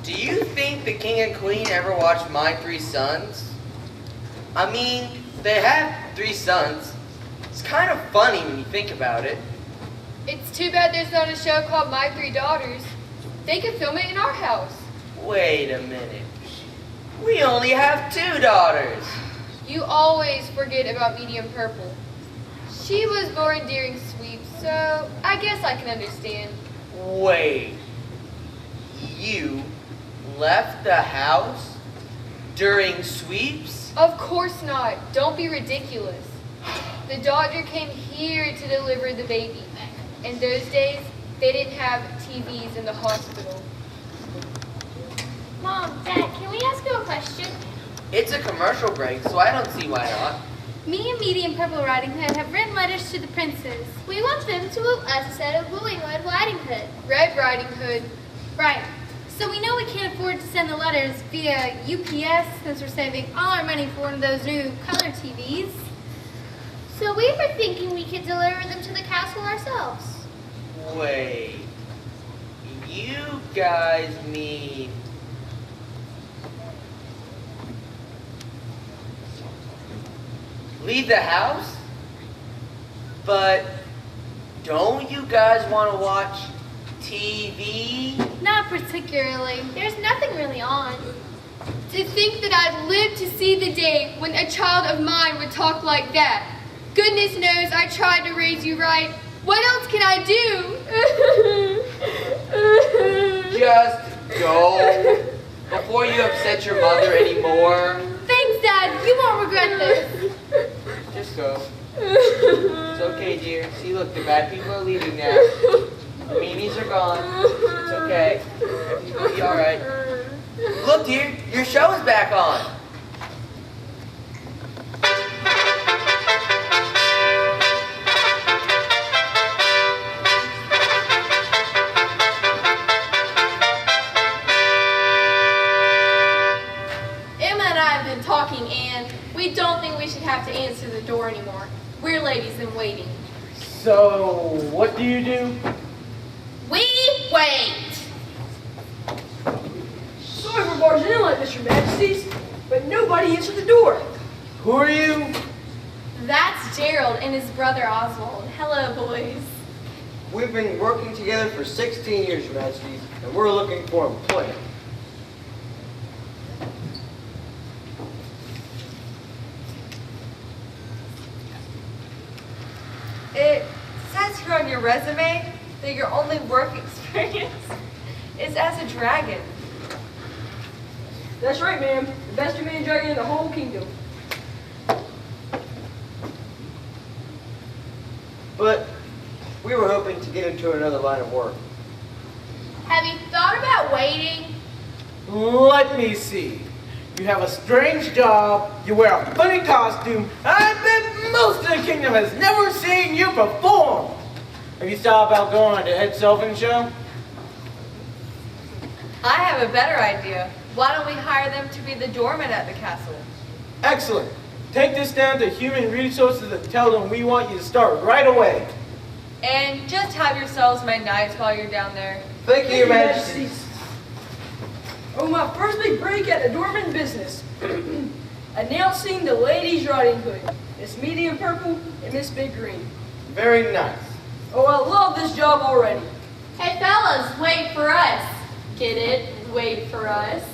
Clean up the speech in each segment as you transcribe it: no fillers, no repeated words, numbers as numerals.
Do you think the king and queen ever watched My Three Sons? I mean, they have 3 sons. It's kind of funny when you think about it. It's too bad there's not a show called My Three Daughters. They could film it in our house. Wait a minute. We only have 2 daughters. You always forget about Medium Purple. She was born during sweep, so I guess I can understand. Wait. You left the house during sweeps? Of course not. Don't be ridiculous. The doctor came here to deliver the baby. In those days, they didn't have TVs in the hospital. Mom, Dad, can we ask you a question? It's a commercial break, so I don't see why not. Me and Medium Purple Riding Hood have written letters to the princes. We want them to woo us instead of wooing Red Riding Hood. Red Riding Hood. Right. So we know we can't afford to send the letters via UPS since we're saving all our money for one of those new color TVs. So we were thinking we could deliver them to the castle ourselves. Wait. You guys mean... leave the house? But don't you guys want to watch TV? Not particularly. There's nothing really on. To think that I'd live to see the day when a child of mine would talk like that. Goodness knows I tried to raise you right. What else can I do? Just go before you upset your mother anymore. Thanks, Dad. You won't regret this. Just go. It's okay, dear. See, look, the bad people are leaving now. The meanies are gone. It's okay. You'll be all right. Look, dear, your show is back on. Emma and I have been talking, and we don't think we should have to answer the door anymore. We're ladies in waiting. So, what do you do? We wait! Sorry for barging in like this, Your Majesties, but nobody answered the door. Who are you? That's Gerald and his brother Oswald. Hello, boys. We've been working together for 16 years, Your Majesties, and we're looking for employment. It says here on your resume that your only work experience is as a dragon. That's right, ma'am. The best human dragon in the whole kingdom. But we were hoping to get into another line of work. Have you thought about waiting? Let me see. You have a strange job, you wear a funny costume, I bet most of the kingdom has never seen you perform. Have you thought about going on the Ed Sullivan show? I have a better idea. Why don't we hire them to be the doorman at the castle? Excellent. Take this down to human resources and tell them we want you to start right away. And just have yourselves made nice while you're down there. Thank you, Your Majesty. Oh, my first big break at the doorman business. Announcing the ladies' riding hood. Miss Medium Purple and Miss Big Green. Very nice. Oh, I love this job already. Hey, fellas, wait for us. Get it? Wait for us.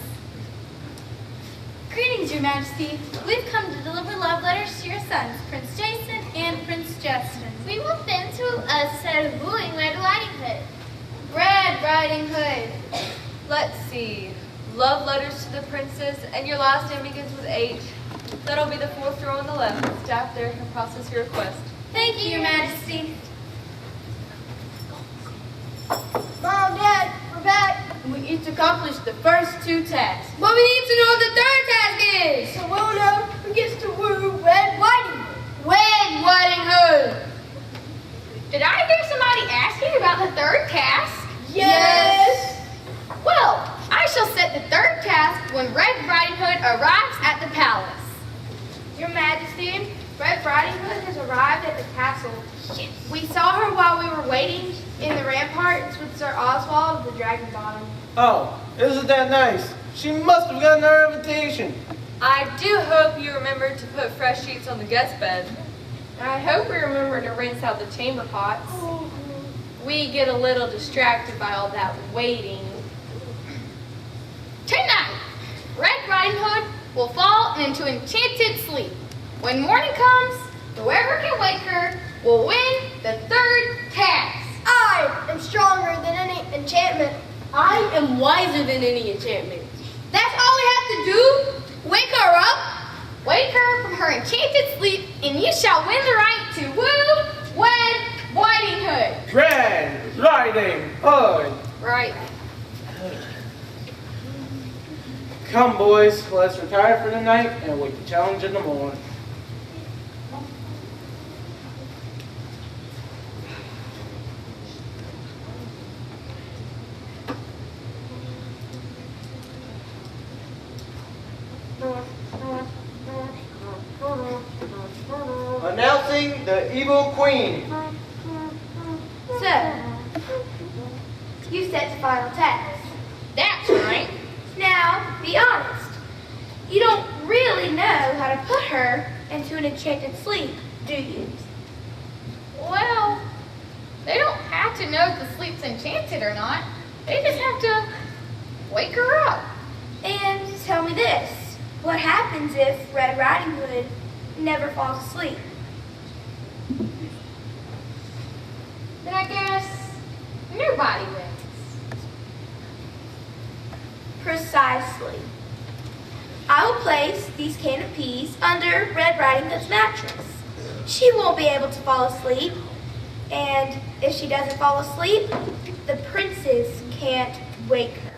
Greetings, Your Majesty. We've come to deliver love letters to your sons, Prince Jason and Prince Justin. We want them to woo us instead of wooing Red Riding Hood. Red Riding Hood. Let's see. Love letters to the princes, and your last name begins with H. That'll be the 4th row on the left. Staff there can process your request. Thank you, Your Majesty. Mom, Dad, we're back. We each accomplished the first 2 tasks. But we need to know what the 3rd task is. So we'll know who gets to woo Red Riding Hood. Red Riding Hood. Did I hear somebody asking about the 3rd task? Yes. Well, I shall set the 3rd task when Red Riding Hood arrives at the palace. Your Majesty, Red Riding Hood has arrived at the castle. We saw her while we were waiting in the ramparts with Sir Oswald of the Dragon Bottom. Oh, Isn't that nice? She must have gotten our invitation. I do hope you remembered to put fresh sheets on the guest bed. I hope we remember to rinse out the chamber pots. We get a little distracted by all that waiting. Tonight, Red Riding Hood will fall into enchanted sleep. When morning comes, whoever can wake her will win the third task. I am stronger than any enchantment. I am wiser than any enchantment. That's all we have to do. Wake her up, wake her from her enchanted sleep, and you shall win the right to woo, wed, Riding Hood. Red Riding Hood. Right. Come, boys, let's retire for the night and await the challenge in the morning. Announcing the evil queen. So, you set the final task. That's right. Now, be honest. You don't really know how to put her into an enchanted sleep, do you? Well, they don't have to know if the sleep's enchanted or not. They just have to wake her up. And tell me this. What happens if Red Riding Hood never falls asleep? Then I guess nobody wins. Precisely. I will place these canned peas under Red Riding Hood's mattress. She won't be able to fall asleep. And if she doesn't fall asleep, the princess can't wake her.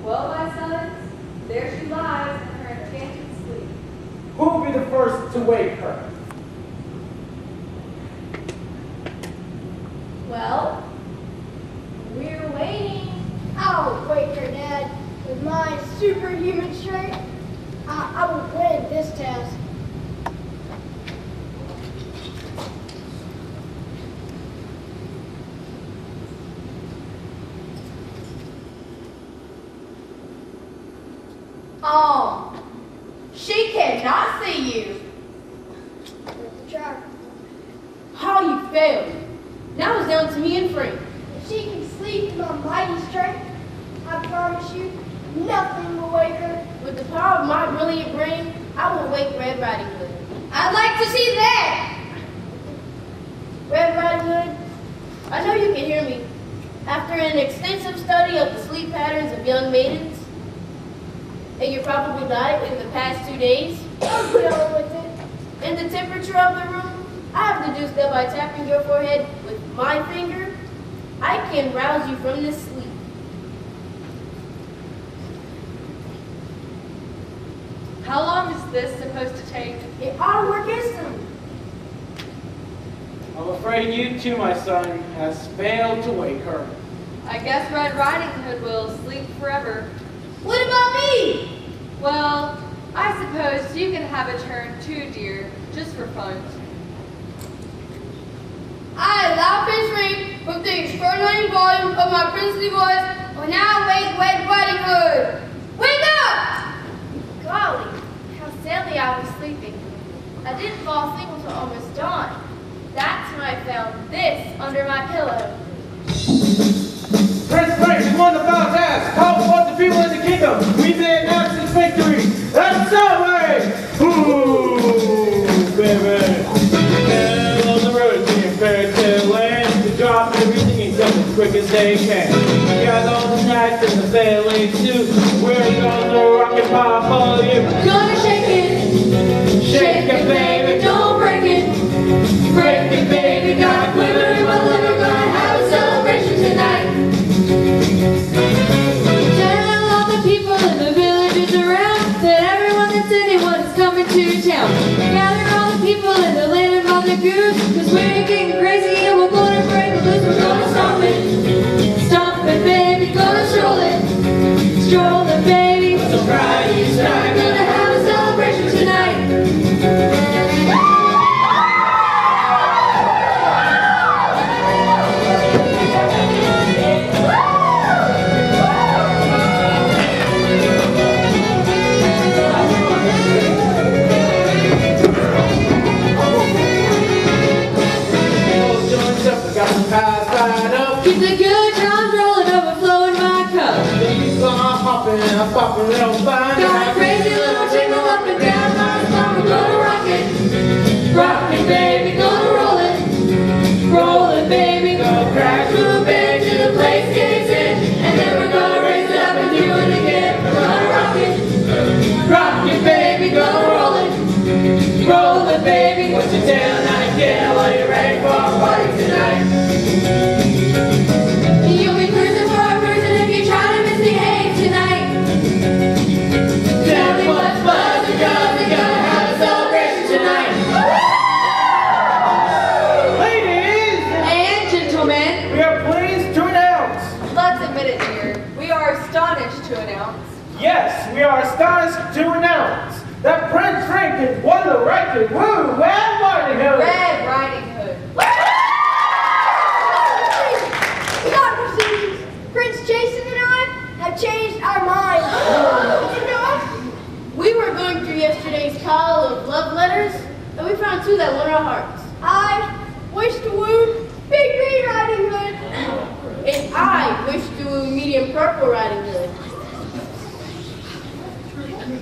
Well, my sons, there she lies in her enchanted sleep. Who will be the first to wake her? Well, we're waiting. I'll wake her, Dad. With my superhuman strength, I will win this task. She cannot see you. Try. How you failed. Now it's down to me and Frank. If she can sleep in my mighty strength, I promise you, nothing will wake her. With the power of my brilliant brain, I will wake Red Riding Hood. I'd like to see that. Red Riding Hood, I know you can hear me. After an extensive study of the sleep patterns of young maidens, and your probable diet in the past 2 days, I'm done with it. and the temperature of the room, I have deduced that by tapping your forehead with my finger, I can rouse you from this sleep. How long is this supposed to take? It ought to work instantly. I'm afraid you too, my son, has failed to wake her. I guess Red Riding Hood will sleep forever. What about me? Well, I suppose you can have a turn too, dear, just for fun. I, loud pitch ring, with the extraordinary volume of my princely voice, will now wake Red Riding Hood. Wake up! Golly, how sadly I was sleeping. I didn't fall asleep until almost dawn. That's when I found this under my pillow. Prince Frank, you won the final task. Call forth the people in the kingdom. We may announce his victory. Let's celebrate! Ooh, baby. And on the road, being fairy tale land, to drop everything except as quick as they can. Got all the snacks and the failing too. We're gonna rock and pop all you. Gonna shake it, Shake it, baby. don't break it. Break it, baby, got a quiver in my liver, gonna have a celebration tonight. Tell all the people in the villages around that everyone that's anyone is coming to town. Gather all the people in the land of Mother Goose, cause we're getting crazy and we're gonna break loose. We're gonna stomp it, baby, gonna stroll it, baby. Surprise, We're gonna have a celebration tonight. Until night, yeah, what are you ready for a party tonight? You'll be cruising for a person if you try to misbehave tonight. Tell me what's buzz, we're gonna have a celebration tonight. Ladies And gentlemen, we are pleased to announce. Let's admit it, dear. We are astonished to announce. Yes, we are astonished to announce that Prince Franklin won the right to woo Red Riding Hood. Red Riding Hood. Prince Jason and I have changed our minds. we were going through yesterday's pile of love letters, and we found two that won our hearts. I wish to woo Big Green Riding Hood. And I wish to woo Medium Purple Riding Hood.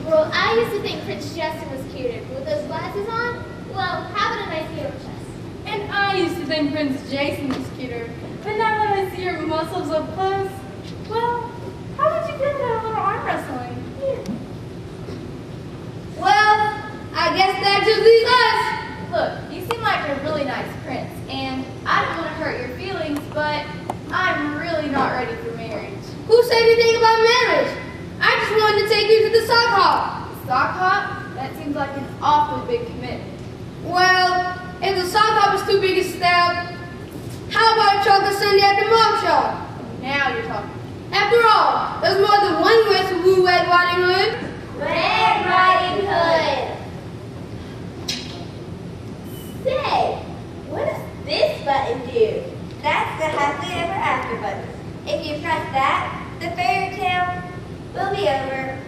Well, I used to think Prince Justin was cuter. With those glasses on, well, having a nice hero chest. And I used to think Prince Jason was cuter. But now that I see your muscles up close, well, how would you feel about a little arm wrestling? Well, I guess that just leaves us. Look, you seem like a really nice prince, and I don't want to hurt your feelings, but I'm really not ready for marriage. Who said anything about marriage? I just wanted to take you to the sock hop. Sock hop? That seems like an awfully big commitment. Well, if the sock hop is too big a step, how about a chocolate sundae at the mom shop? Now you're talking. After all, there's more than one way to woo Red Riding Hood. Red Riding Hood. Say, what does this button do? That's the happily ever after button. If you press that, the fairy tale will be over.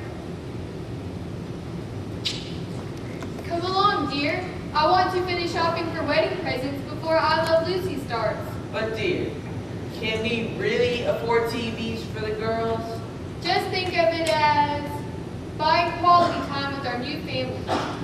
Come along, dear. I want to finish shopping for wedding presents before I Love Lucy starts. But dear, can we really afford TVs for the girls? Just think of it as buying quality time with our new family.